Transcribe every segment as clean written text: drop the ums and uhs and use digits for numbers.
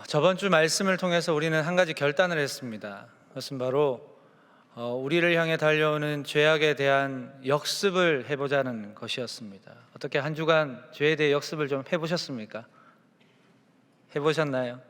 저번 주 말씀을 통해서 우리는 한 가지 결단을 했습니다. 그것은 바로 우리를 향해 달려오는 죄악에 대한 역습을 해보자는 것이었습니다. 어떻게 한 주간 죄에 대해 역습을 좀 해보셨습니까? 해보셨나요?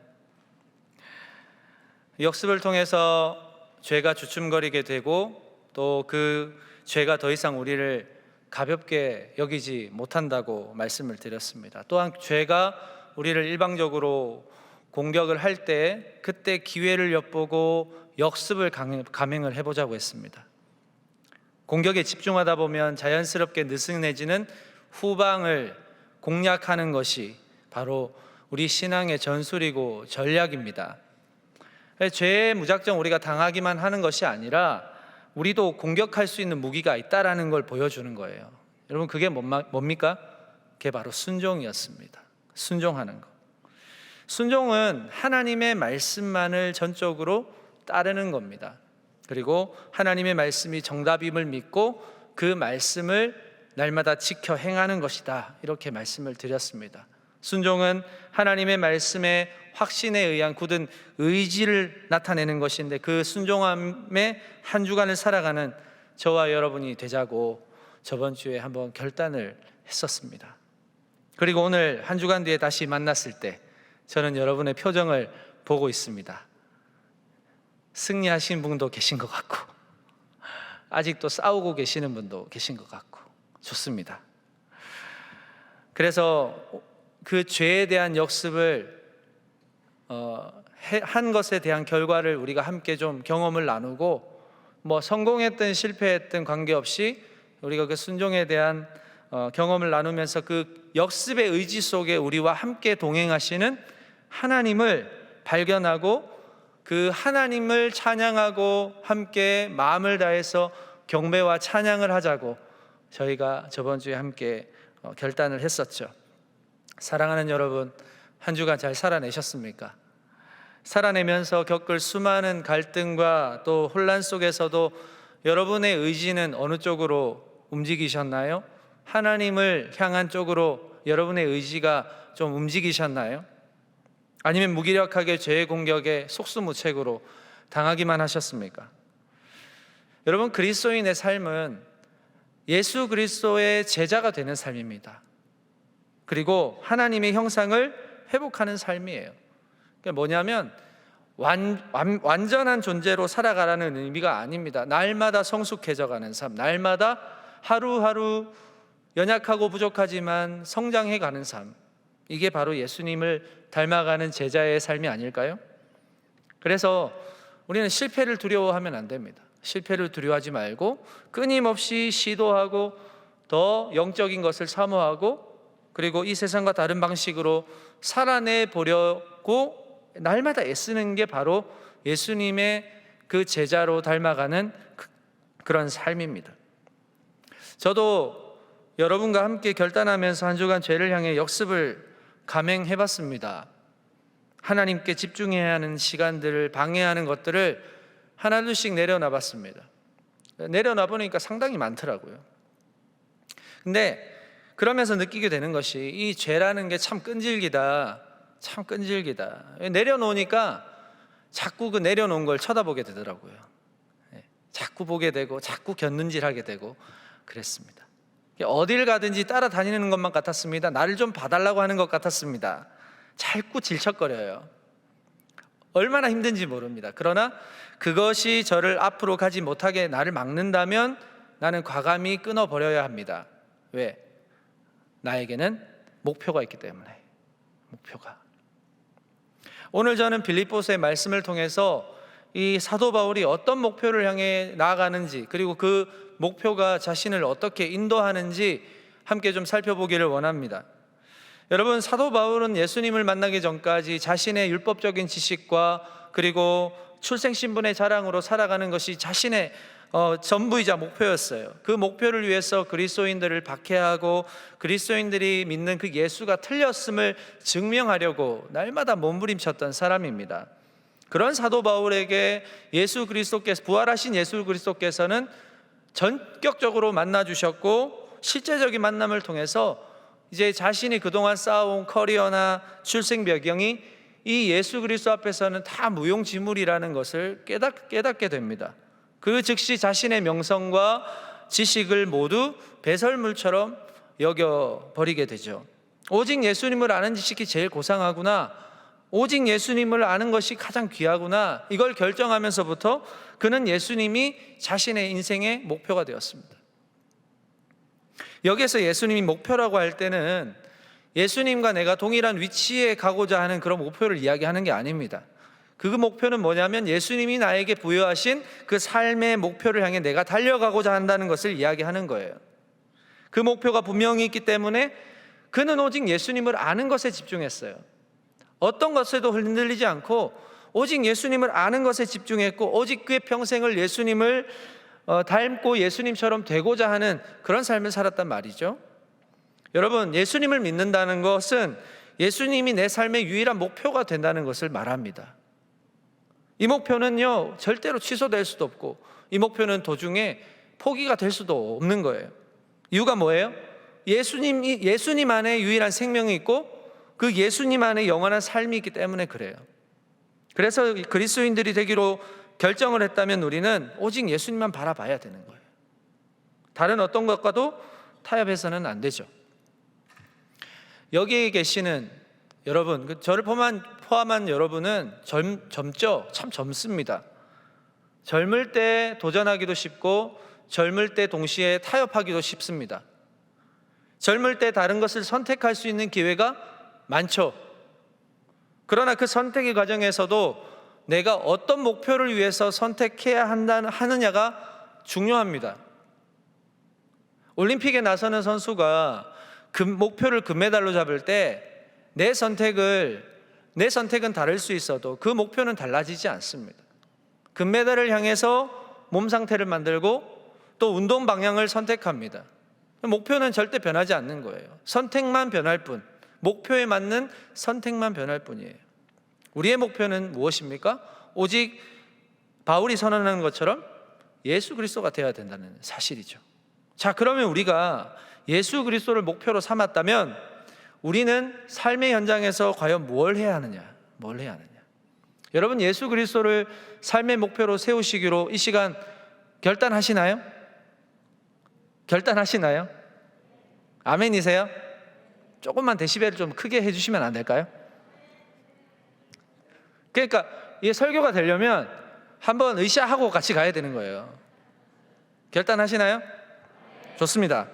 역습을 통해서 죄가 주춤거리게 되고 또 그 죄가 더 이상 우리를 가볍게 여기지 못한다고 말씀을 드렸습니다. 또한 죄가 우리를 일방적으로 공격을 할 때 그때 기회를 엿보고 역습을 감행을 해보자고 했습니다. 공격에 집중하다 보면 자연스럽게 느슨해지는 후방을 공략하는 것이 바로 우리 신앙의 전술이고 전략입니다. 죄에 무작정 우리가 당하기만 하는 것이 아니라 우리도 공격할 수 있는 무기가 있다라는 걸 보여주는 거예요. 여러분, 그게 뭡니까? 그게 바로 순종이었습니다. 순종하는 것. 순종은 하나님의 말씀만을 전적으로 따르는 겁니다. 그리고 하나님의 말씀이 정답임을 믿고 그 말씀을 날마다 지켜 행하는 것이다, 이렇게 말씀을 드렸습니다. 순종은 하나님의 말씀에 확신에 의한 굳은 의지를 나타내는 것인데, 그 순종함에 한 주간을 살아가는 저와 여러분이 되자고 저번 주에 한번 결단을 했었습니다. 그리고 오늘 한 주간 뒤에 다시 만났을 때 저는 여러분의 표정을 보고 있습니다. 승리하신 분도 계신 것 같고 아직도 싸우고 계시는 분도 계신 것 같고 좋습니다. 그래서 그 죄에 대한 역습을 한 것에 대한 결과를 우리가 함께 좀 경험을 나누고, 성공했든 실패했든 관계없이 우리가 그 순종에 대한 경험을 나누면서 그 역습의 의지 속에 우리와 함께 동행하시는 하나님을 발견하고 그 하나님을 찬양하고 함께 마음을 다해서 경배와 찬양을 하자고 저희가 저번 주에 함께 결단을 했었죠. 사랑하는 여러분, 한 주간 잘 살아내셨습니까? 살아내면서 겪을 수많은 갈등과 또 혼란 속에서도 여러분의 의지는 어느 쪽으로 움직이셨나요? 하나님을 향한 쪽으로 여러분의 의지가 좀 움직이셨나요? 아니면 무기력하게 죄의 공격에 속수무책으로 당하기만 하셨습니까? 여러분, 그리스도인의 삶은 예수 그리스도의 제자가 되는 삶입니다. 그리고 하나님의 형상을 회복하는 삶이에요. 그게 뭐냐면 완전한 존재로 살아가라는 의미가 아닙니다. 날마다 성숙해져가는 삶, 날마다 하루하루 연약하고 부족하지만 성장해가는 삶, 이게 바로 예수님을 닮아가는 제자의 삶이 아닐까요? 그래서 우리는 실패를 두려워하면 안 됩니다. 실패를 두려워하지 말고 끊임없이 시도하고 더 영적인 것을 사모하고, 그리고 이 세상과 다른 방식으로 살아내 보려고 날마다 애쓰는 게 바로 예수님의 그 제자로 닮아가는 그런 삶입니다. 저도 여러분과 함께 결단하면서 한 주간 죄를 향해 역습을 감행해봤습니다. 하나님께 집중해야 하는 시간들을 방해하는 것들을 하나둘씩 내려놔봤습니다. 내려놔보니까 상당히 많더라고요. 근데 그러면서 느끼게 되는 것이 이 죄라는 게 참 끈질기다. 참 끈질기다. 내려놓으니까 자꾸 그 내려놓은 걸 쳐다보게 되더라고요. 자꾸 보게 되고 자꾸 곁눈질하게 되고 그랬습니다. 어딜 가든지 따라다니는 것만 같았습니다. 나를 좀 봐달라고 하는 것 같았습니다. 자꾸 질척거려요. 얼마나 힘든지 모릅니다. 그러나 그것이 저를 앞으로 가지 못하게 나를 막는다면 나는 과감히 끊어버려야 합니다. 왜? 나에게는 목표가 있기 때문에. 목표가. 오늘 저는 빌립보서의 말씀을 통해서 이 사도 바울이 어떤 목표를 향해 나아가는지, 그리고 그 목표가 자신을 어떻게 인도하는지 함께 좀 살펴보기를 원합니다. 여러분, 사도 바울은 예수님을 만나기 전까지 자신의 율법적인 지식과 그리고 출생신분의 자랑으로 살아가는 것이 자신의 전부이자 목표였어요. 그 목표를 위해서 그리스도인들을 박해하고 그리스도인들이 믿는 그 예수가 틀렸음을 증명하려고 날마다 몸부림쳤던 사람입니다. 그런 사도 바울에게 예수 그리스도께서, 부활하신 예수 그리스도께서는 전격적으로 만나 주셨고, 실제적인 만남을 통해서 이제 자신이 그동안 쌓아온 커리어나 출생 배경이 이 예수 그리스도 앞에서는 다 무용지물이라는 것을 깨닫게 됩니다. 그 즉시 자신의 명성과 지식을 모두 배설물처럼 여겨버리게 되죠. 오직 예수님을 아는 지식이 제일 고상하구나, 오직 예수님을 아는 것이 가장 귀하구나, 이걸 결정하면서부터 그는 예수님이 자신의 인생의 목표가 되었습니다. 여기에서 예수님이 목표라고 할 때는 예수님과 내가 동일한 위치에 가고자 하는 그런 목표를 이야기하는 게 아닙니다. 그 목표는 뭐냐면 예수님이 나에게 부여하신 그 삶의 목표를 향해 내가 달려가고자 한다는 것을 이야기하는 거예요. 그 목표가 분명히 있기 때문에 그는 오직 예수님을 아는 것에 집중했어요. 어떤 것에도 흔들리지 않고 오직 예수님을 아는 것에 집중했고, 오직 그의 평생을 예수님을 닮고 예수님처럼 되고자 하는 그런 삶을 살았단 말이죠. 여러분, 예수님을 믿는다는 것은 예수님이 내 삶의 유일한 목표가 된다는 것을 말합니다. 이 목표는요, 절대로 취소될 수도 없고, 이 목표는 도중에 포기가 될 수도 없는 거예요. 이유가 뭐예요? 예수님 안에 유일한 생명이 있고 그 예수님 안에 영원한 삶이 있기 때문에 그래요. 그래서 그리스도인들이 되기로 결정을 했다면 우리는 오직 예수님만 바라봐야 되는 거예요. 다른 어떤 것과도 타협해서는 안 되죠. 여기에 계시는 여러분, 저를 포함한 여러분은 젊죠? 참 젊습니다. 젊을 때 도전하기도 쉽고 젊을 때 동시에 타협하기도 쉽습니다. 젊을 때 다른 것을 선택할 수 있는 기회가 많죠. 그러나 그 선택의 과정에서도 내가 어떤 목표를 위해서 선택해야 하느냐가 중요합니다. 올림픽에 나서는 선수가 목표를 금메달로 잡을 때 내 선택은 다를 수 있어도 그 목표는 달라지지 않습니다. 금메달을 향해서 몸 상태를 만들고 또 운동 방향을 선택합니다. 목표는 절대 변하지 않는 거예요. 선택만 변할 뿐, 목표에 맞는 선택만 변할 뿐이에요. 우리의 목표는 무엇입니까? 오직 바울이 선언하는 것처럼 예수 그리스도가 되어야 된다는 사실이죠. 자, 그러면 우리가 예수 그리스도를 목표로 삼았다면 우리는 삶의 현장에서 과연 뭘 해야 하느냐? 여러분, 예수 그리스도를 삶의 목표로 세우시기로 이 시간 결단하시나요? 아멘이세요? 조금만 데시벨을 좀 크게 해주시면 안 될까요? 그러니까 이 설교가 되려면 한번 으쌰하고 같이 가야 되는 거예요. 결단하시나요? 좋습니다.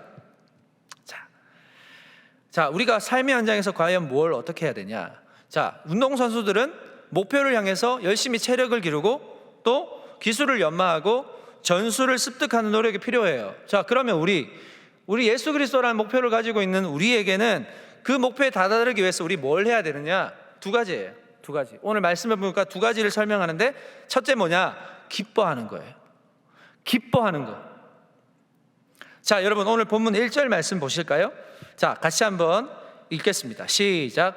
자, 우리가 삶의 현장에서 과연 뭘 어떻게 해야 되냐? 자, 운동선수들은 목표를 향해서 열심히 체력을 기르고 또 기술을 연마하고 전술을 습득하는 노력이 필요해요. 자, 그러면 우리 예수 그리스도라는 목표를 가지고 있는 우리에게는 그 목표에 다다르기 위해서 우리 뭘 해야 되느냐? 두 가지예요. 오늘 말씀해 보니까 두 가지를 설명하는데, 첫째 뭐냐? 기뻐하는 거예요. 기뻐하는 거. 자, 여러분, 오늘 본문 1절 말씀 보실까요? 자, 같이 한번 읽겠습니다. 시작.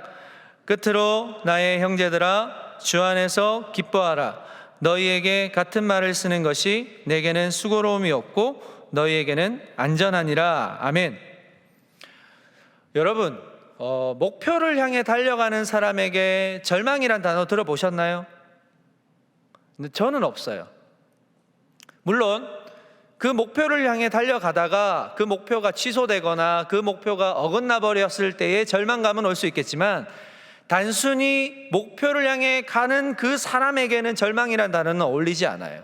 끝으로 나의 형제들아, 주 안에서 기뻐하라. 너희에게 같은 말을 쓰는 것이 내게는 수고로움이 없고 너희에게는 안전하니라. 아멘. 여러분, 목표를 향해 달려가는 사람에게 절망이란 단어 들어보셨나요? 근데 저는 없어요. 물론 그 목표를 향해 달려가다가 그 목표가 취소되거나 그 목표가 어긋나 버렸을 때의 절망감은 올 수 있겠지만, 단순히 목표를 향해 가는 그 사람에게는 절망이란 단어는 어울리지 않아요.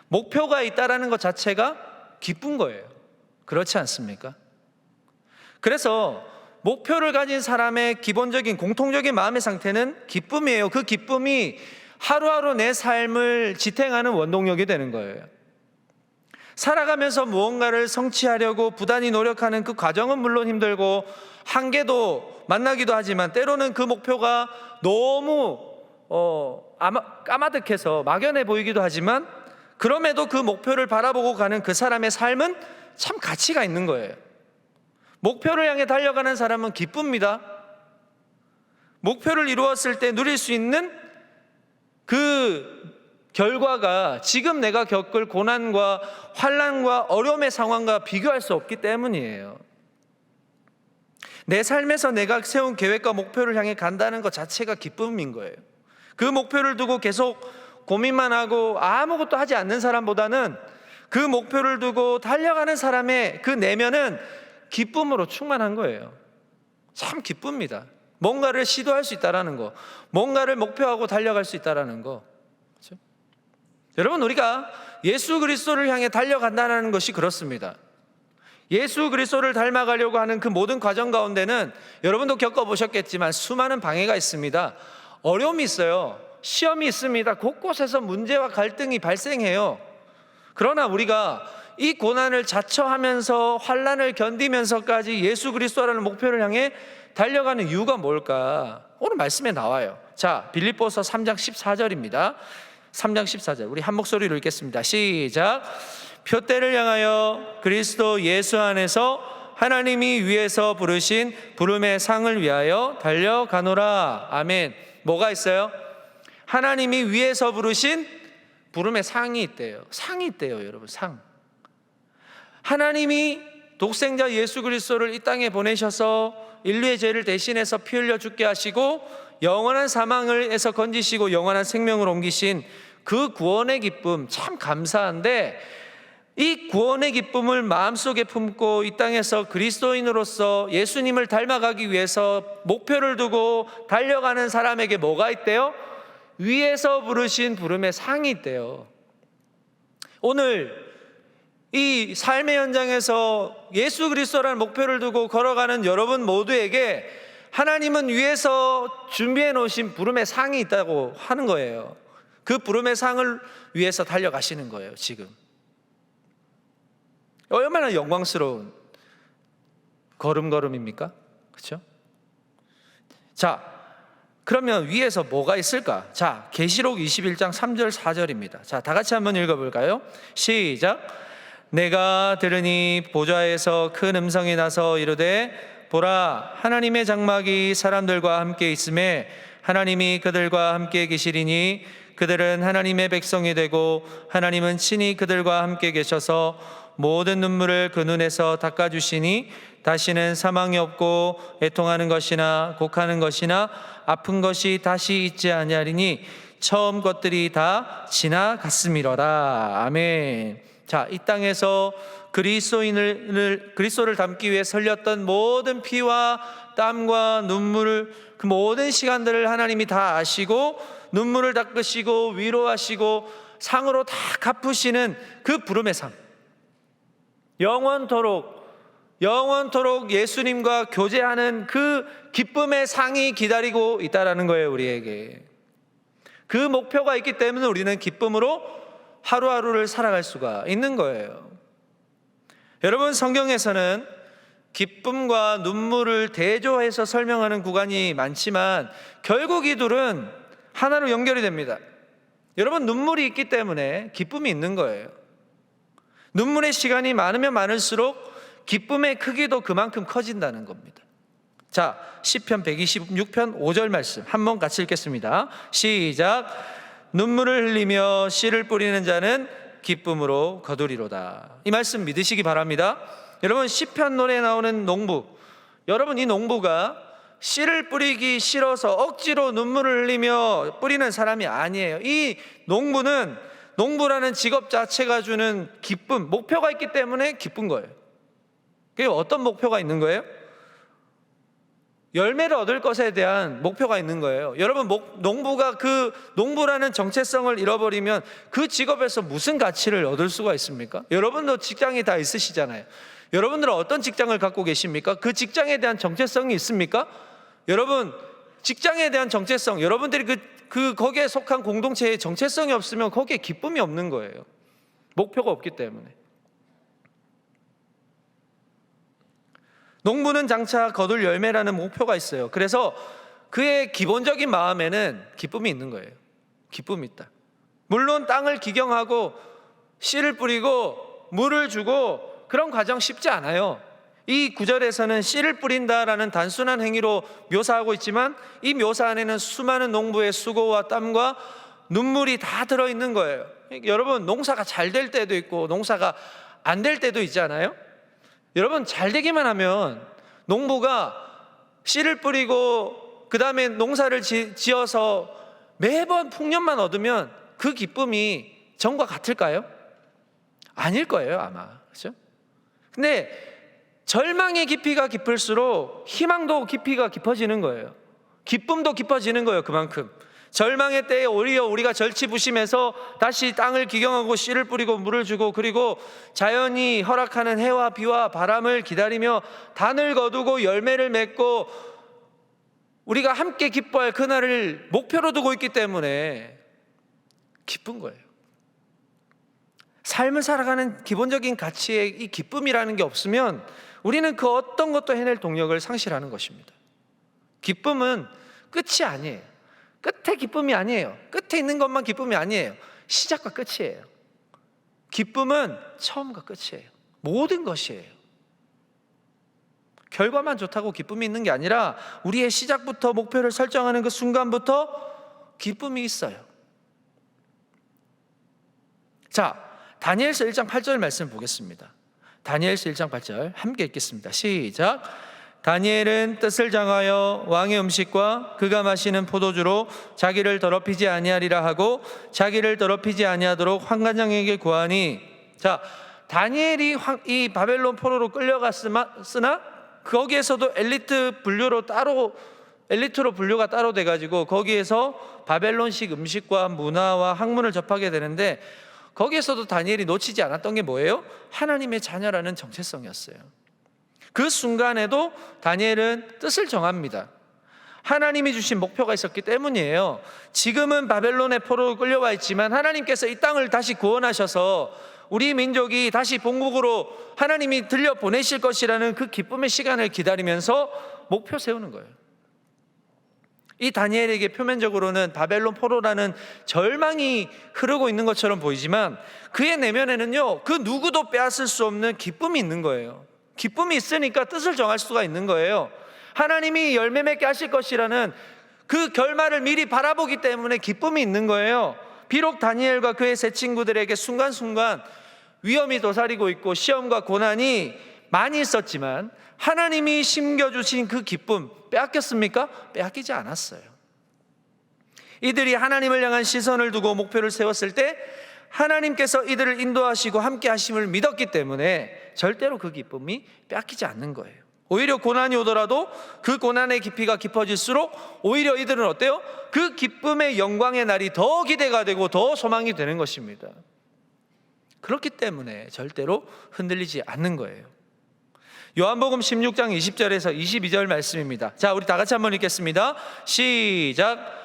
목표가 있다라는 것 자체가 기쁜 거예요. 그렇지 않습니까? 그래서 목표를 가진 사람의 기본적인 공통적인 마음의 상태는 기쁨이에요. 그 기쁨이 하루하루 내 삶을 지탱하는 원동력이 되는 거예요. 살아가면서 무언가를 성취하려고 부단히 노력하는 그 과정은 물론 힘들고 한계도 만나기도 하지만, 때로는 그 목표가 너무 까마득해서 막연해 보이기도 하지만, 그럼에도 그 목표를 바라보고 가는 그 사람의 삶은 참 가치가 있는 거예요. 목표를 향해 달려가는 사람은 기쁩니다. 목표를 이루었을 때 누릴 수 있는 그 결과가 지금 내가 겪을 고난과 환난과 어려움의 상황과 비교할 수 없기 때문이에요. 내 삶에서 내가 세운 계획과 목표를 향해 간다는 것 자체가 기쁨인 거예요. 그 목표를 두고 계속 고민만 하고 아무것도 하지 않는 사람보다는 그 목표를 두고 달려가는 사람의 그 내면은 기쁨으로 충만한 거예요. 참 기쁩니다. 뭔가를 시도할 수 있다라는 거, 뭔가를 목표하고 달려갈 수 있다라는 거. 그렇죠? 여러분, 우리가 예수 그리스도를 향해 달려간다는 것이 그렇습니다. 예수 그리스도를 닮아가려고 하는 그 모든 과정 가운데는 여러분도 겪어보셨겠지만 수많은 방해가 있습니다. 어려움이 있어요. 시험이 있습니다. 곳곳에서 문제와 갈등이 발생해요. 그러나 우리가 이 고난을 자처하면서 환난을 견디면서까지 예수 그리스도라는 목표를 향해 달려가는 이유가 뭘까? 오늘 말씀에 나와요. 자, 빌립보서 3장 14절입니다. 3장 14절 우리 한 목소리로 읽겠습니다. 시작. 표대를 향하여 그리스도 예수 안에서 하나님이 위에서 부르신 부름의 상을 위하여 달려가노라. 아멘. 뭐가 있어요? 하나님이 위에서 부르신 부름의 상이 있대요. 상이 있대요, 여러분. 상. 하나님이 독생자 예수 그리스도를 이 땅에 보내셔서 인류의 죄를 대신해서 피 흘려 죽게 하시고 영원한 사망에서 건지시고 영원한 생명으로 옮기신 그 구원의 기쁨 참 감사한데, 이 구원의 기쁨을 마음속에 품고 이 땅에서 그리스도인으로서 예수님을 닮아가기 위해서 목표를 두고 달려가는 사람에게 뭐가 있대요? 위에서 부르신 부름의 상이 있대요. 오늘 이 삶의 현장에서 예수 그리스도라는 목표를 두고 걸어가는 여러분 모두에게 하나님은 위에서 준비해 놓으신 부름의 상이 있다고 하는 거예요. 그 부름의 상을 위해서 달려가시는 거예요, 지금. 얼마나 영광스러운 걸음걸음입니까? 그렇죠? 자, 그러면 위에서 뭐가 있을까? 자, 계시록 21장 3절 4절입니다. 자, 다 같이 한번 읽어볼까요? 시작. 내가 들으니 보좌에서 큰 음성이 나서 이르되 보라, 하나님의 장막이 사람들과 함께 있음에 하나님이 그들과 함께 계시리니 그들은 하나님의 백성이 되고 하나님은 친히 그들과 함께 계셔서 모든 눈물을 그 눈에서 닦아주시니 다시는 사망이 없고 애통하는 것이나 곡하는 것이나 아픈 것이 다시 있지 아니하리니 처음 것들이 다 지나갔음이로다. 아멘. 자, 이 땅에서 그리스도를 닮기 위해 흘렸던 모든 피와 땀과 눈물을, 그 모든 시간들을 하나님이 다 아시고 눈물을 닦으시고 위로하시고 상으로 다 갚으시는 그 부름의 상, 영원토록 예수님과 교제하는 그 기쁨의 상이 기다리고 있다라는 거예요, 우리에게. 그 목표가 있기 때문에 우리는 기쁨으로 하루하루를 살아갈 수가 있는 거예요. 여러분, 성경에서는 기쁨과 눈물을 대조해서 설명하는 구간이 많지만 결국 이 둘은 하나로 연결이 됩니다. 여러분, 눈물이 있기 때문에 기쁨이 있는 거예요. 눈물의 시간이 많으면 많을수록 기쁨의 크기도 그만큼 커진다는 겁니다. 자, 시편 126편 5절 말씀 한번 같이 읽겠습니다. 시작. 눈물을 흘리며 씨를 뿌리는 자는 기쁨으로 거두리로다. 이 말씀 믿으시기 바랍니다. 여러분, 시편 노래에 나오는 농부, 여러분, 이 농부가 씨를 뿌리기 싫어서 억지로 눈물을 흘리며 뿌리는 사람이 아니에요. 이 농부라는 직업 자체가 주는 기쁨, 목표가 있기 때문에 기쁜 거예요. 그게 어떤 목표가 있는 거예요? 열매를 얻을 것에 대한 목표가 있는 거예요. 여러분, 농부가 그 농부라는 정체성을 잃어버리면 그 직업에서 무슨 가치를 얻을 수가 있습니까? 여러분도 직장이 다 있으시잖아요. 여러분들은 어떤 직장을 갖고 계십니까? 그 직장에 대한 정체성이 있습니까? 여러분, 직장에 대한 정체성, 여러분들이 거기에 속한 공동체의 정체성이 없으면 거기에 기쁨이 없는 거예요. 목표가 없기 때문에. 농부는 장차 거둘 열매라는 목표가 있어요. 그래서 그의 기본적인 마음에는 기쁨이 있는 거예요. 기쁨이 있다. 물론 땅을 기경하고 씨를 뿌리고 물을 주고 그런 과정 쉽지 않아요. 이 구절에서는 씨를 뿌린다라는 단순한 행위로 묘사하고 있지만 이 묘사 안에는 수많은 농부의 수고와 땀과 눈물이 다 들어있는 거예요. 여러분, 농사가 잘 될 때도 있고 농사가 안 될 때도 있잖아요. 여러분, 잘 되기만 하면 농부가 씨를 뿌리고 그 다음에 농사를 지어서 매번 풍년만 얻으면 그 기쁨이 전과 같을까요? 아닐 거예요, 아마. 그렇죠? 근데 절망의 깊이가 깊을수록 희망도 깊이가 깊어지는 거예요. 기쁨도 깊어지는 거예요, 그만큼. 절망의 때에 오히려 우리가 절치부심해서 다시 땅을 기경하고 씨를 뿌리고 물을 주고, 그리고 자연이 허락하는 해와 비와 바람을 기다리며 단을 거두고 열매를 맺고 우리가 함께 기뻐할 그날을 목표로 두고 있기 때문에 기쁜 거예요. 삶을 살아가는 기본적인 가치에 이 기쁨이라는 게 없으면 우리는 그 어떤 것도 해낼 동력을 상실하는 것입니다. 기쁨은 끝이 아니에요. 끝에 기쁨이 아니에요. 끝에 있는 것만 기쁨이 아니에요. 시작과 끝이에요. 기쁨은 처음과 끝이에요. 모든 것이에요. 결과만 좋다고 기쁨이 있는 게 아니라 우리의 시작부터 목표를 설정하는 그 순간부터 기쁨이 있어요. 자, 다니엘서 1장 8절 말씀 보겠습니다. 다니엘서 1장 8절 함께 읽겠습니다. 시작. 다니엘은 뜻을 정하여 왕의 음식과 그가 마시는 포도주로 자기를 더럽히지 아니하리라 하고 자기를 더럽히지 아니하도록 환관장에게 구하니. 자, 다니엘이 이 바벨론 포로로 끌려갔으나 거기에서도 엘리트로 분류가 따로 돼가지고 거기에서 바벨론식 음식과 문화와 학문을 접하게 되는데, 거기에서도 다니엘이 놓치지 않았던 게 뭐예요? 하나님의 자녀라는 정체성이었어요. 그 순간에도 다니엘은 뜻을 정합니다. 하나님이 주신 목표가 있었기 때문이에요. 지금은 바벨론의 포로로 끌려와 있지만 하나님께서 이 땅을 다시 구원하셔서 우리 민족이 다시 본국으로 하나님이 들려보내실 것이라는 그 기쁨의 시간을 기다리면서 목표 세우는 거예요. 이 다니엘에게 표면적으로는 바벨론 포로라는 절망이 흐르고 있는 것처럼 보이지만 그의 내면에는요, 그 누구도 빼앗을 수 없는 기쁨이 있는 거예요. 기쁨이 있으니까 뜻을 정할 수가 있는 거예요. 하나님이 열매 맺게 하실 것이라는 그 결말을 미리 바라보기 때문에 기쁨이 있는 거예요. 비록 다니엘과 그의 세 친구들에게 순간순간 위험이 도사리고 있고 시험과 고난이 많이 있었지만 하나님이 심겨주신 그 기쁨 빼앗겼습니까? 빼앗기지 않았어요. 이들이 하나님을 향한 시선을 두고 목표를 세웠을 때 하나님께서 이들을 인도하시고 함께 하심을 믿었기 때문에 절대로 그 기쁨이 빼앗기지 않는 거예요. 오히려 고난이 오더라도 그 고난의 깊이가 깊어질수록 오히려 이들은 어때요? 그 기쁨의 영광의 날이 더 기대가 되고 더 소망이 되는 것입니다. 그렇기 때문에 절대로 흔들리지 않는 거예요. 요한복음 16장 20절에서 22절 말씀입니다. 자, 우리 다 같이 한번 읽겠습니다. 시작.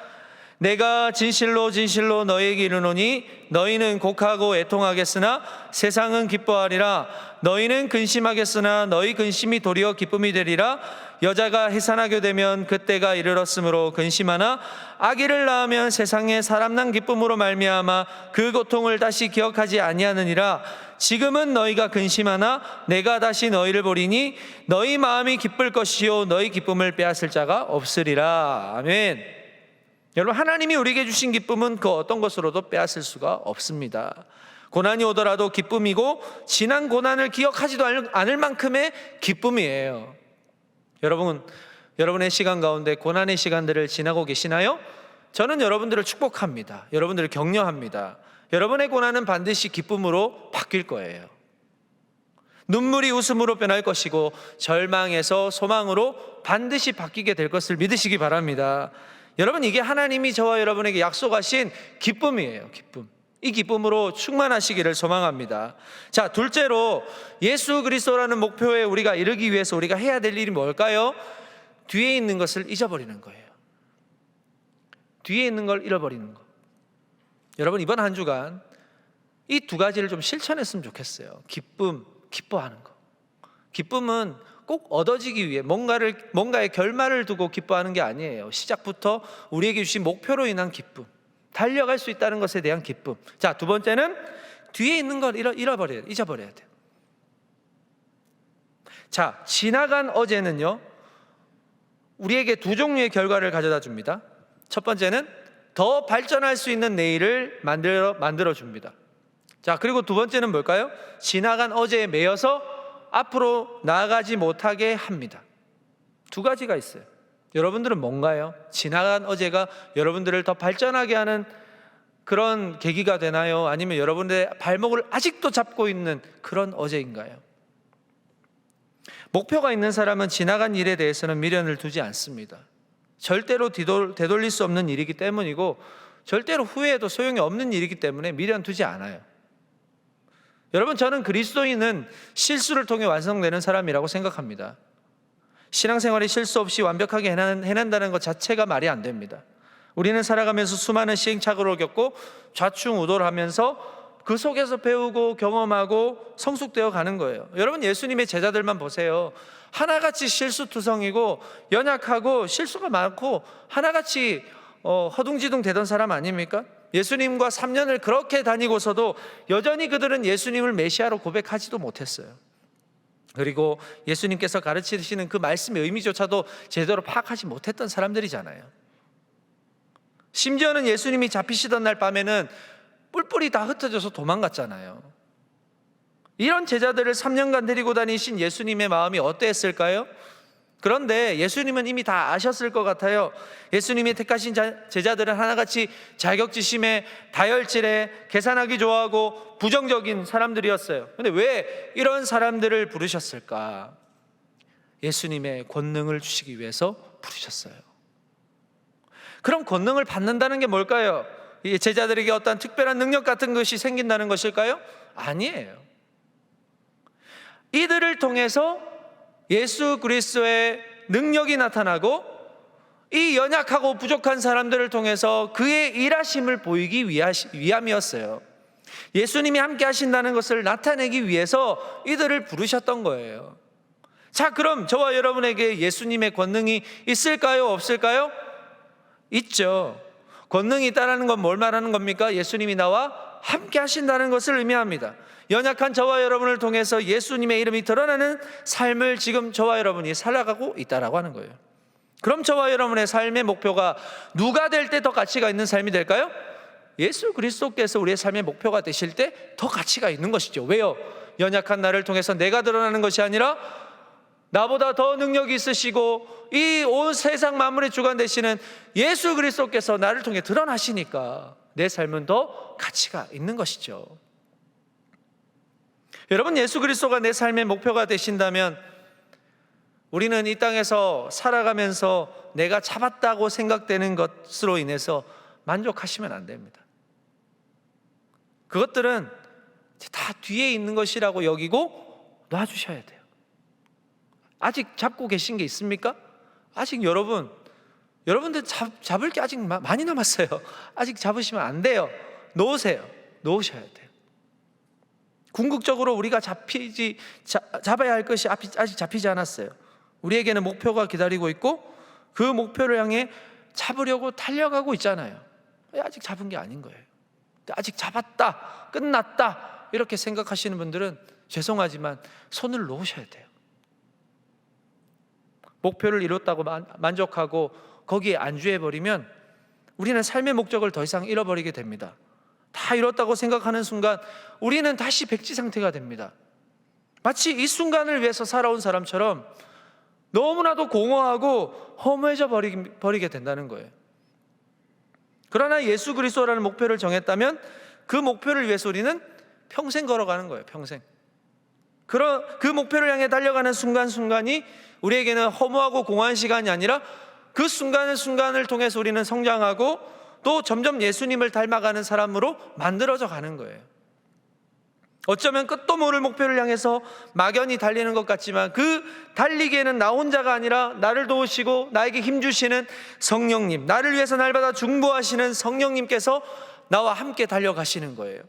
내가 진실로 진실로 너희에게 이르노니 너희는 곡하고 애통하겠으나 세상은 기뻐하리라. 너희는 근심하겠으나 너희 근심이 도리어 기쁨이 되리라. 여자가 해산하게 되면 그때가 이르렀으므로 근심하나 아기를 낳으면 세상에 사람난 기쁨으로 말미암아 그 고통을 다시 기억하지 아니하느니라. 지금은 너희가 근심하나 내가 다시 너희를 보리니 너희 마음이 기쁠 것이요 너희 기쁨을 빼앗을 자가 없으리라. 아멘. 여러분, 하나님이 우리에게 주신 기쁨은 그 어떤 것으로도 빼앗을 수가 없습니다. 고난이 오더라도 기쁨이고 지난 고난을 기억하지도 않을 만큼의 기쁨이에요. 여러분, 여러분의 시간 가운데 고난의 시간들을 지나고 계시나요? 저는 여러분들을 축복합니다. 여러분들을 격려합니다. 여러분의 고난은 반드시 기쁨으로 바뀔 거예요. 눈물이 웃음으로 변할 것이고 절망에서 소망으로 반드시 바뀌게 될 것을 믿으시기 바랍니다. 여러분, 이게 하나님이 저와 여러분에게 약속하신 기쁨이에요. 기쁨. 이 기쁨으로 충만하시기를 소망합니다. 자, 둘째로 예수 그리스도라는 목표에 우리가 이르기 위해서 우리가 해야 될 일이 뭘까요? 뒤에 있는 것을 잊어버리는 거예요. 뒤에 있는 걸 잃어버리는 거. 여러분, 이번 한 주간 이 두 가지를 좀 실천했으면 좋겠어요. 기쁨, 기뻐하는 거. 기쁨은 꼭 얻어지기 위해 뭔가의 결말을 두고 기뻐하는 게 아니에요. 시작부터 우리에게 주신 목표로 인한 기쁨, 달려갈 수 있다는 것에 대한 기쁨. 자, 두 번째는 뒤에 있는 걸 잊어버려야 돼요. 자, 지나간 어제는요, 우리에게 두 종류의 결과를 가져다 줍니다. 첫 번째는 더 발전할 수 있는 내일을 만들어 줍니다. 자, 그리고 두 번째는 뭘까요? 지나간 어제에 매여서 앞으로 나아가지 못하게 합니다. 두 가지가 있어요. 여러분들은 뭔가요? 지나간 어제가 여러분들을 더 발전하게 하는 그런 계기가 되나요? 아니면 여러분들의 발목을 아직도 잡고 있는 그런 어제인가요? 목표가 있는 사람은 지나간 일에 대해서는 미련을 두지 않습니다. 절대로 되돌릴 수 없는 일이기 때문이고, 절대로 후회해도 소용이 없는 일이기 때문에 미련 두지 않아요. 여러분, 저는 그리스도인은 실수를 통해 완성되는 사람이라고 생각합니다. 신앙생활에 실수 없이 완벽하게 해낸다는 것 자체가 말이 안 됩니다. 우리는 살아가면서 수많은 시행착오를 겪고 좌충우돌 하면서 그 속에서 배우고 경험하고 성숙되어 가는 거예요. 여러분, 예수님의 제자들만 보세요. 하나같이 실수투성이고 연약하고 실수가 많고 하나같이 허둥지둥 되던 사람 아닙니까? 예수님과 3년을 그렇게 다니고서도 여전히 그들은 예수님을 메시아로 고백하지도 못했어요. 그리고 예수님께서 가르치시는 그 말씀의 의미조차도 제대로 파악하지 못했던 사람들이잖아요. 심지어는 예수님이 잡히시던 날 밤에는 뿔뿔이 다 흩어져서 도망갔잖아요. 이런 제자들을 3년간 데리고 다니신 예수님의 마음이 어땠을까요? 그런데 예수님은 이미 다 아셨을 것 같아요. 예수님이 택하신 제자들은 하나같이 자격지심에 다혈질에 계산하기 좋아하고 부정적인 사람들이었어요. 그런데 왜 이런 사람들을 부르셨을까? 예수님의 권능을 주시기 위해서 부르셨어요. 그럼 권능을 받는다는 게 뭘까요? 제자들에게 어떤 특별한 능력 같은 것이 생긴다는 것일까요? 아니에요. 이들을 통해서 예수 그리스도의 능력이 나타나고 이 연약하고 부족한 사람들을 통해서 그의 일하심을 보이기 위함이었어요. 예수님이 함께 하신다는 것을 나타내기 위해서 이들을 부르셨던 거예요. 자, 그럼 저와 여러분에게 예수님의 권능이 있을까요? 없을까요? 있죠. 권능이 있다는 건 뭘 말하는 겁니까? 예수님이 나와 함께 하신다는 것을 의미합니다. 연약한 저와 여러분을 통해서 예수님의 이름이 드러나는 삶을 지금 저와 여러분이 살아가고 있다라고 하는 거예요. 그럼 저와 여러분의 삶의 목표가 누가 될 때 더 가치가 있는 삶이 될까요? 예수 그리스도께서 우리의 삶의 목표가 되실 때 더 가치가 있는 것이죠. 왜요? 연약한 나를 통해서 내가 드러나는 것이 아니라 나보다 더 능력이 있으시고 이 온 세상 만물의 주관 되시는 예수 그리스도께서 나를 통해 드러나시니까 내 삶은 더 가치가 있는 것이죠. 여러분, 예수 그리스도가 내 삶의 목표가 되신다면 우리는 이 땅에서 살아가면서 내가 잡았다고 생각되는 것으로 인해서 만족하시면 안 됩니다. 그것들은 다 뒤에 있는 것이라고 여기고 놔주셔야 돼요. 아직 잡고 계신 게 있습니까? 아직 여러분들 잡을 게 아직 많이 남았어요. 아직 잡으시면 안 돼요. 놓으셔야 돼요. 궁극적으로 우리가 잡아야 할 것이 아직 잡히지 않았어요. 우리에게는 목표가 기다리고 있고 그 목표를 향해 잡으려고 달려가고 있잖아요. 아직 잡은 게 아닌 거예요. 아직 잡았다, 끝났다 이렇게 생각하시는 분들은 죄송하지만 손을 놓으셔야 돼요. 목표를 이뤘다고 만족하고 거기에 안주해버리면 우리는 삶의 목적을 더 이상 잃어버리게 됩니다. 다 이뤘다고 생각하는 순간 우리는 다시 백지 상태가 됩니다. 마치 이 순간을 위해서 살아온 사람처럼 너무나도 공허하고 허무해져 버리게 된다는 거예요. 그러나 예수 그리스도라는 목표를 정했다면 그 목표를 위해서 우리는 평생 걸어가는 거예요. 평생. 그 목표를 향해 달려가는 순간순간이 우리에게는 허무하고 공허한 시간이 아니라 그 순간을 통해서 우리는 성장하고 또 점점 예수님을 닮아가는 사람으로 만들어져 가는 거예요. 어쩌면 끝도 모를 목표를 향해서 막연히 달리는 것 같지만 그 달리기에는 나 혼자가 아니라 나를 도우시고 나에게 힘주시는 성령님, 나를 위해서 날마다 중보하시는 성령님께서 나와 함께 달려가시는 거예요.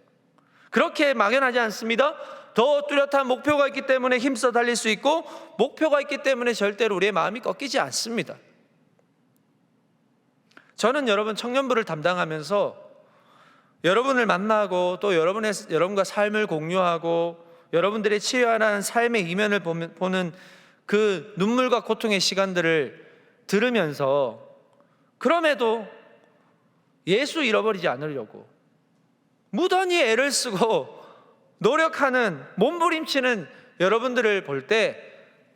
그렇게 막연하지 않습니다. 더 뚜렷한 목표가 있기 때문에 힘써 달릴 수 있고 목표가 있기 때문에 절대로 우리의 마음이 꺾이지 않습니다. 저는 여러분 청년부를 담당하면서 여러분을 만나고 또 여러분과 삶을 공유하고 여러분들의 치유하는 삶의 이면을 보는 그 눈물과 고통의 시간들을 들으면서 그럼에도 예수 잃어버리지 않으려고 무던히 애를 쓰고 노력하는 몸부림치는 여러분들을 볼 때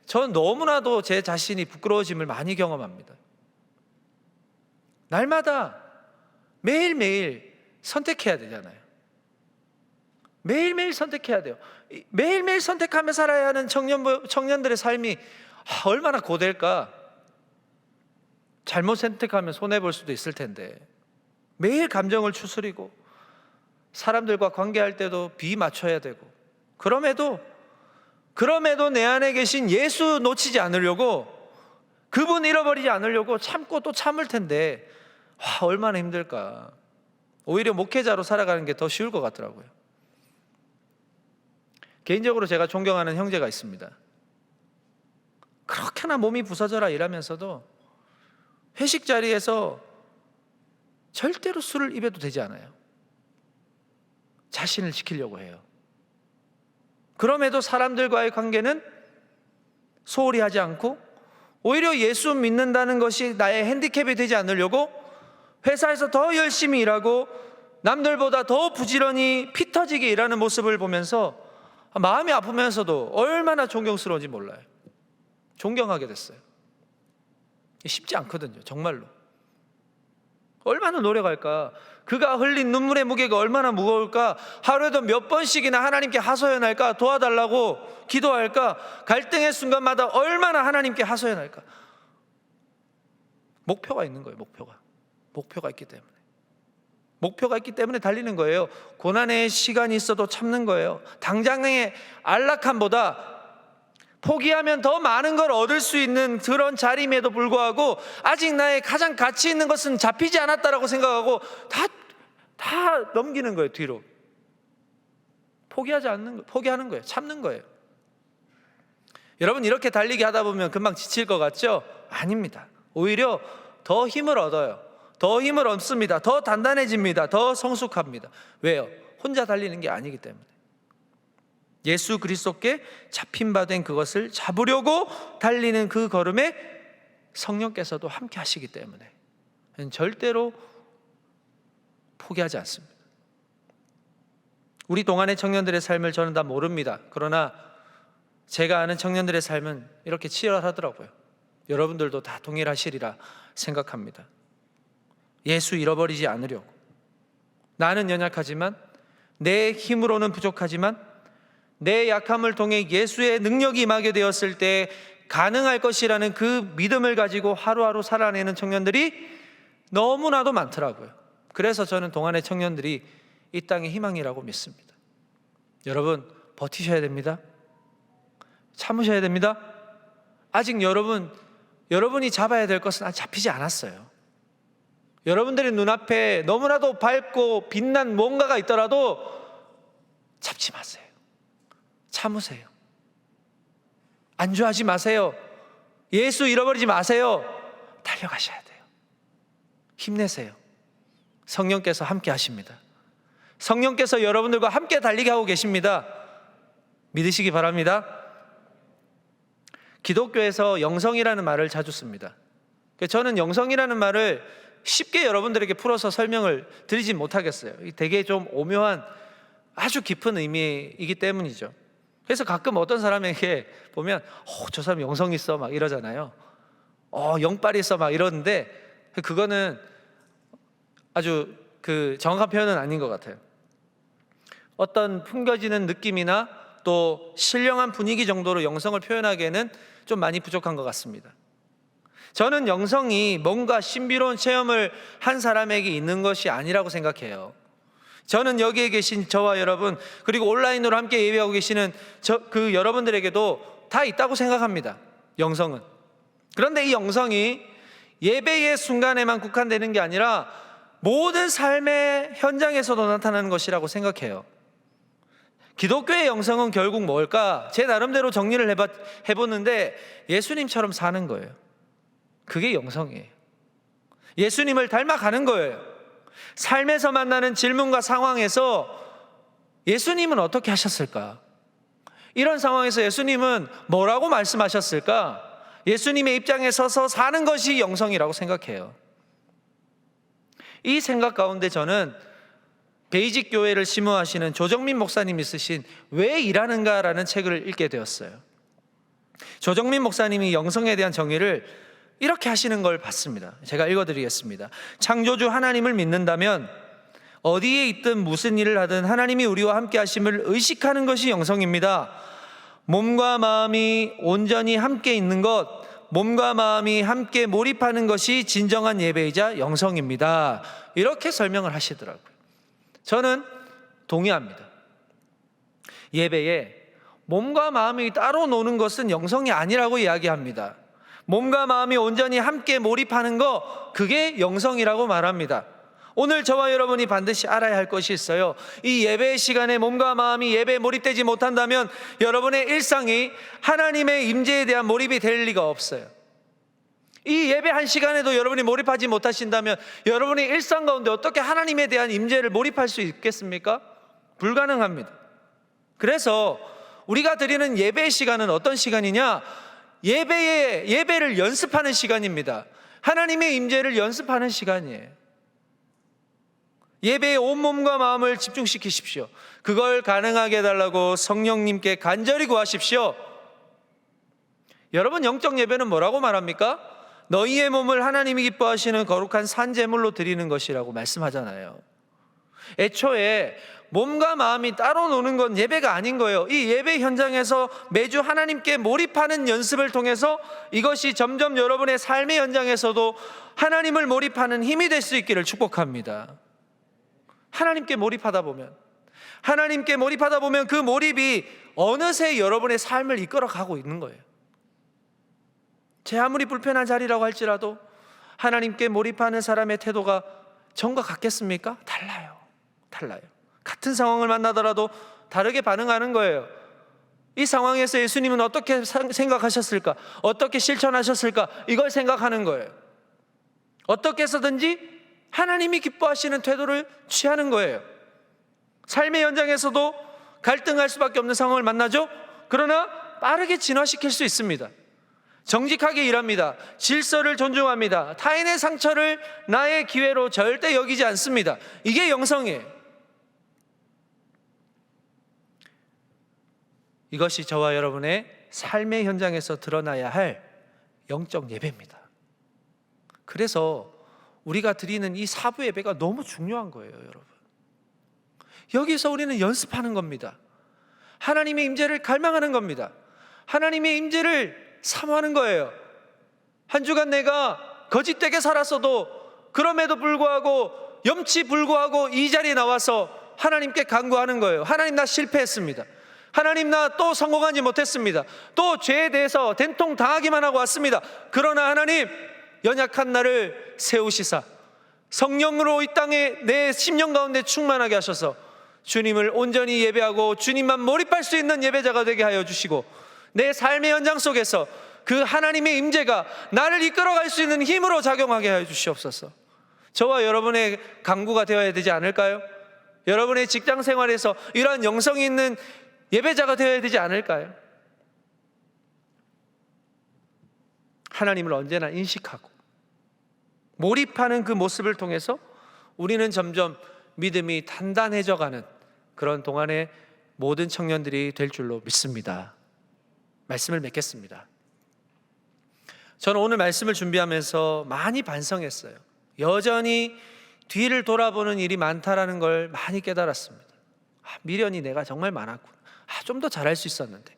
저는 너무나도 제 자신이 부끄러워짐을 많이 경험합니다. 날마다 매일매일 선택해야 되잖아요. 매일매일 선택해야 돼요. 매일매일 선택하며 살아야 하는 청년들의 삶이 얼마나 고될까. 잘못 선택하면 손해볼 수도 있을 텐데, 매일 감정을 추스리고 사람들과 관계할 때도 비 맞춰야 되고, 그럼에도 내 안에 계신 예수 놓치지 않으려고, 그분 잃어버리지 않으려고 참고 또 참을 텐데 얼마나 힘들까. 오히려 목회자로 살아가는 게 더 쉬울 것 같더라고요. 개인적으로 제가 존경하는 형제가 있습니다. 그렇게나 몸이 부서져라 일하면서도 회식 자리에서 절대로 술을 입에도 되지 않아요. 자신을 지키려고 해요. 그럼에도 사람들과의 관계는 소홀히 하지 않고 오히려 예수 믿는다는 것이 나의 핸디캡이 되지 않으려고 회사에서 더 열심히 일하고 남들보다 더 부지런히 피 터지게 일하는 모습을 보면서 마음이 아프면서도 얼마나 존경스러운지 몰라요. 존경하게 됐어요. 쉽지 않거든요, 정말로. 얼마나 노력할까. 그가 흘린 눈물의 무게가 얼마나 무거울까. 하루에도 몇 번씩이나 하나님께 하소연할까. 도와달라고 기도할까. 갈등의 순간마다 얼마나 하나님께 하소연할까. 목표가 있는 거예요. 목표가 있기 때문에 달리는 거예요. 고난의 시간이 있어도 참는 거예요. 당장의 안락함보다 포기하면 더 많은 걸 얻을 수 있는 그런 자리임에도 불구하고 아직 나의 가장 가치 있는 것은 잡히지 않았다라고 생각하고 다 넘기는 거예요. 뒤로 포기하는 거예요. 참는 거예요. 여러분, 이렇게 달리기 하다 보면 금방 지칠 것 같죠? 아닙니다. 오히려 더 힘을 얻어요. 더 힘을 얻습니다. 더 단단해집니다. 더 성숙합니다. 왜요? 혼자 달리는 게 아니기 때문에. 예수 그리스도께 잡힌 바 된 그것을 잡으려고 달리는 그 걸음에 성령께서도 함께 하시기 때문에 절대로 포기하지 않습니다. 우리 동안의 청년들의 삶을 저는 다 모릅니다. 그러나 제가 아는 청년들의 삶은 이렇게 치열하더라고요. 여러분들도 다 동일하시리라 생각합니다. 예수 잃어버리지 않으려고. 나는 연약하지만, 내 힘으로는 부족하지만 내 약함을 통해 예수의 능력이 임하게 되었을 때 가능할 것이라는 그 믿음을 가지고 하루하루 살아내는 청년들이 너무나도 많더라고요. 그래서 저는 동안의 청년들이 이 땅의 희망이라고 믿습니다. 여러분, 버티셔야 됩니다. 참으셔야 됩니다. 아직 여러분이 잡아야 될 것은 아직 잡히지 않았어요. 여러분들의 눈앞에 너무나도 밝고 빛난 뭔가가 있더라도 잡지 마세요. 참으세요. 안주하지 마세요. 예수 잃어버리지 마세요. 달려가셔야 돼요. 힘내세요. 성령께서 함께 하십니다. 성령께서 여러분들과 함께 달리게 하고 계십니다. 믿으시기 바랍니다. 기독교에서 영성이라는 말을 자주 씁니다. 저는 영성이라는 말을 쉽게 여러분들에게 풀어서 설명을 드리진 못하겠어요. 되게 좀 오묘한 아주 깊은 의미이기 때문이죠. 그래서 가끔 어떤 사람에게 보면 저 사람 영성 있어 막 이러잖아요. 영빨 있어 막 이러는데 그거는 아주 정확한 표현은 아닌 것 같아요. 어떤 풍겨지는 느낌이나 또 신령한 분위기 정도로 영성을 표현하기에는 좀 많이 부족한 것 같습니다. 저는 영성이 뭔가 신비로운 체험을 한 사람에게 있는 것이 아니라고 생각해요. 저는 여기에 계신 저와 여러분, 그리고 온라인으로 함께 예배하고 계시는 그 여러분들에게도 다 있다고 생각합니다. 영성은. 그런데 이 영성이 예배의 순간에만 국한되는 게 아니라 모든 삶의 현장에서도 나타나는 것이라고 생각해요. 기독교의 영성은 결국 뭘까? 제 나름대로 정리를 해보는데 예수님처럼 사는 거예요. 그게 영성이에요. 예수님을 닮아가는 거예요. 삶에서 만나는 질문과 상황에서 예수님은 어떻게 하셨을까? 이런 상황에서 예수님은 뭐라고 말씀하셨을까? 예수님의 입장에 서서 사는 것이 영성이라고 생각해요. 이 생각 가운데 저는 베이직 교회를 심호하시는 조정민 목사님이 쓰신 왜 일하는가라는 책을 읽게 되었어요. 조정민 목사님이 영성에 대한 정의를 이렇게 하시는 걸 봤습니다. 제가 읽어드리겠습니다. 창조주 하나님을 믿는다면 어디에 있든 무슨 일을 하든 하나님이 우리와 함께 하심을 의식하는 것이 영성입니다. 몸과 마음이 온전히 함께 있는 것, 몸과 마음이 함께 몰입하는 것이 진정한 예배이자 영성입니다. 이렇게 설명을 하시더라고요. 저는 동의합니다. 예배에 몸과 마음이 따로 노는 것은 영성이 아니라고 이야기합니다. 몸과 마음이 온전히 함께 몰입하는 거, 그게 영성이라고 말합니다. 오늘 저와 여러분이 반드시 알아야 할 것이 있어요. 이 예배 시간에 몸과 마음이 예배에 몰입되지 못한다면 여러분의 일상이 하나님의 임재에 대한 몰입이 될 리가 없어요. 이 예배 한 시간에도 여러분이 몰입하지 못하신다면 여러분의 일상 가운데 어떻게 하나님에 대한 임재를 몰입할 수 있겠습니까? 불가능합니다. 그래서 우리가 드리는 예배 시간은 어떤 시간이냐? 예배를 연습하는 시간입니다. 하나님의 임재를 연습하는 시간이에요. 예배에 온몸과 마음을 집중시키십시오. 그걸 가능하게 해달라고 성령님께 간절히 구하십시오. 여러분, 영적 예배는 뭐라고 말합니까? 너희의 몸을 하나님이 기뻐하시는 거룩한 산제물로 드리는 것이라고 말씀하잖아요. 애초에 몸과 마음이 따로 노는 건 예배가 아닌 거예요. 이 예배 현장에서 매주 하나님께 몰입하는 연습을 통해서 이것이 점점 여러분의 삶의 현장에서도 하나님을 몰입하는 힘이 될 수 있기를 축복합니다. 하나님께 몰입하다 보면 그 몰입이 어느새 여러분의 삶을 이끌어가고 있는 거예요. 제 아무리 불편한 자리라고 할지라도 하나님께 몰입하는 사람의 태도가 전과 같겠습니까? 달라요. 같은 상황을 만나더라도 다르게 반응하는 거예요. 이 상황에서 예수님은 어떻게 생각하셨을까? 어떻게 실천하셨을까? 이걸 생각하는 거예요. 어떻게 해서든지 하나님이 기뻐하시는 태도를 취하는 거예요. 삶의 현장에서도 갈등할 수밖에 없는 상황을 만나죠. 그러나 빠르게 진화시킬 수 있습니다. 정직하게 일합니다. 질서를 존중합니다. 타인의 상처를 나의 기회로 절대 여기지 않습니다. 이게 영성이에요. 이것이 저와 여러분의 삶의 현장에서 드러나야 할 영적 예배입니다. 그래서 우리가 드리는 이 사부 예배가 너무 중요한 거예요, 여러분. 여기서 우리는 연습하는 겁니다. 하나님의 임재를 갈망하는 겁니다. 하나님의 임재를 사모하는 거예요. 한 주간 내가 거짓되게 살았어도 그럼에도 불구하고 염치 불구하고 이 자리에 나와서 하나님께 간구하는 거예요. 하나님, 나 실패했습니다. 하나님, 나 또 성공하지 못했습니다. 또 죄에 대해서 된통 당하기만 하고 왔습니다. 그러나 하나님, 연약한 나를 세우시사 성령으로 이 땅에 내 심령 가운데 충만하게 하셔서 주님을 온전히 예배하고 주님만 몰입할 수 있는 예배자가 되게 하여 주시고, 내 삶의 현장 속에서 그 하나님의 임재가 나를 이끌어갈 수 있는 힘으로 작용하게 하여 주시옵소서. 저와 여러분의 간구가 되어야 되지 않을까요? 여러분의 직장 생활에서 이러한 영성이 있는 예배자가 되어야 되지 않을까요? 하나님을 언제나 인식하고 몰입하는 그 모습을 통해서 우리는 점점 믿음이 단단해져가는 그런 동안의 모든 청년들이 될 줄로 믿습니다. 말씀을 맺겠습니다. 저는 오늘 말씀을 준비하면서 많이 반성했어요. 여전히 뒤를 돌아보는 일이 많다라는 걸 많이 깨달았습니다. 미련이 내가 정말 많았구나. 좀 더 잘할 수 있었는데.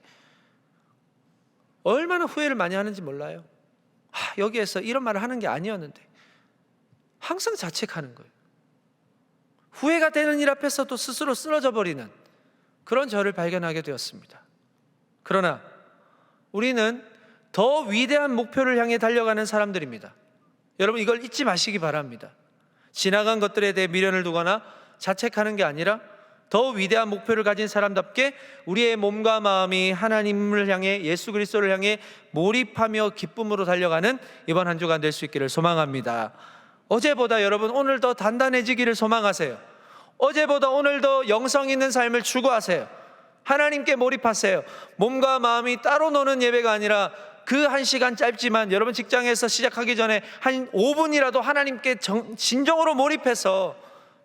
얼마나 후회를 많이 하는지 몰라요. 여기에서 이런 말을 하는 게 아니었는데. 항상 자책하는 거예요. 후회가 되는 일 앞에서도 스스로 쓰러져 버리는 그런 저를 발견하게 되었습니다. 그러나 우리는 더 위대한 목표를 향해 달려가는 사람들입니다. 여러분, 이걸 잊지 마시기 바랍니다. 지나간 것들에 대해 미련을 두거나 자책하는 게 아니라 더 위대한 목표를 가진 사람답게 우리의 몸과 마음이 하나님을 향해, 예수 그리스도를 향해 몰입하며 기쁨으로 달려가는 이번 한 주간 될 수 있기를 소망합니다. 어제보다 여러분 오늘 더 단단해지기를 소망하세요. 어제보다 오늘 더 영성 있는 삶을 추구하세요. 하나님께 몰입하세요. 몸과 마음이 따로 노는 예배가 아니라 그 한 시간 짧지만 여러분 직장에서 시작하기 전에 한 5분이라도 하나님께 진정으로 몰입해서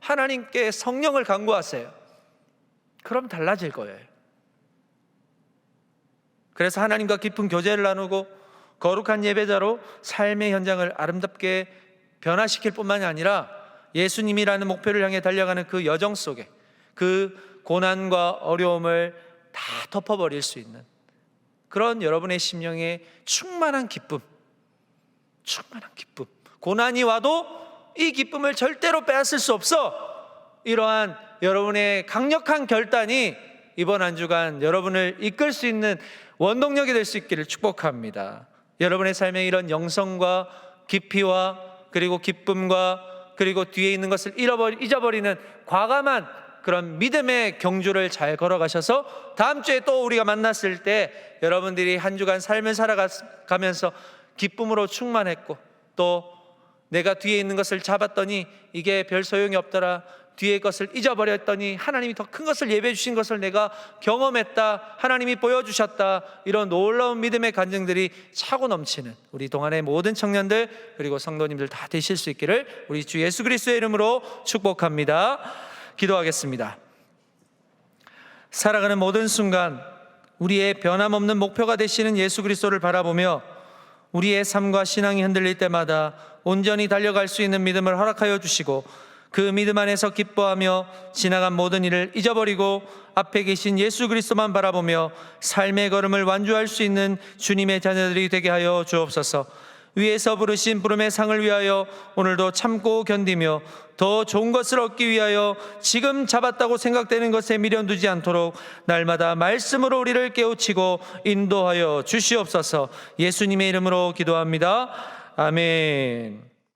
하나님께 성령을 간구하세요. 그럼 달라질 거예요. 그래서 하나님과 깊은 교제를 나누고 거룩한 예배자로 삶의 현장을 아름답게 변화시킬 뿐만이 아니라 예수님이라는 목표를 향해 달려가는 그 여정 속에 그 고난과 어려움을 다 덮어버릴 수 있는 그런 여러분의 심령에 충만한 기쁨, 고난이 와도 이 기쁨을 절대로 빼앗을 수 없어. 이러한 여러분의 강력한 결단이 이번 한 주간 여러분을 이끌 수 있는 원동력이 될 수 있기를 축복합니다. 여러분의 삶에 이런 영성과 깊이와 그리고 기쁨과 그리고 뒤에 있는 것을 잊어버리는 과감한 그런 믿음의 경주를 잘 걸어가셔서 다음 주에 또 우리가 만났을 때 여러분들이 한 주간 삶을 살아가면서 기쁨으로 충만했고, 또 내가 뒤에 있는 것을 잡았더니 이게 별 소용이 없더라, 뒤에 것을 잊어버렸더니 하나님이 더 큰 것을 예배해 주신 것을 내가 경험했다, 하나님이 보여주셨다, 이런 놀라운 믿음의 간증들이 차고 넘치는 우리 동안의 모든 청년들 그리고 성도님들 다 되실 수 있기를 우리 주 예수 그리스도의 이름으로 축복합니다. 기도하겠습니다. 살아가는 모든 순간 우리의 변함없는 목표가 되시는 예수 그리스도를 바라보며 우리의 삶과 신앙이 흔들릴 때마다 온전히 달려갈 수 있는 믿음을 허락하여 주시고, 그 믿음 안에서 기뻐하며 지나간 모든 일을 잊어버리고 앞에 계신 예수 그리스도만 바라보며 삶의 걸음을 완주할 수 있는 주님의 자녀들이 되게 하여 주옵소서. 위에서 부르신 부름의 상을 위하여 오늘도 참고 견디며 더 좋은 것을 얻기 위하여 지금 잡았다고 생각되는 것에 미련 두지 않도록 날마다 말씀으로 우리를 깨우치고 인도하여 주시옵소서. 예수님의 이름으로 기도합니다. 아멘.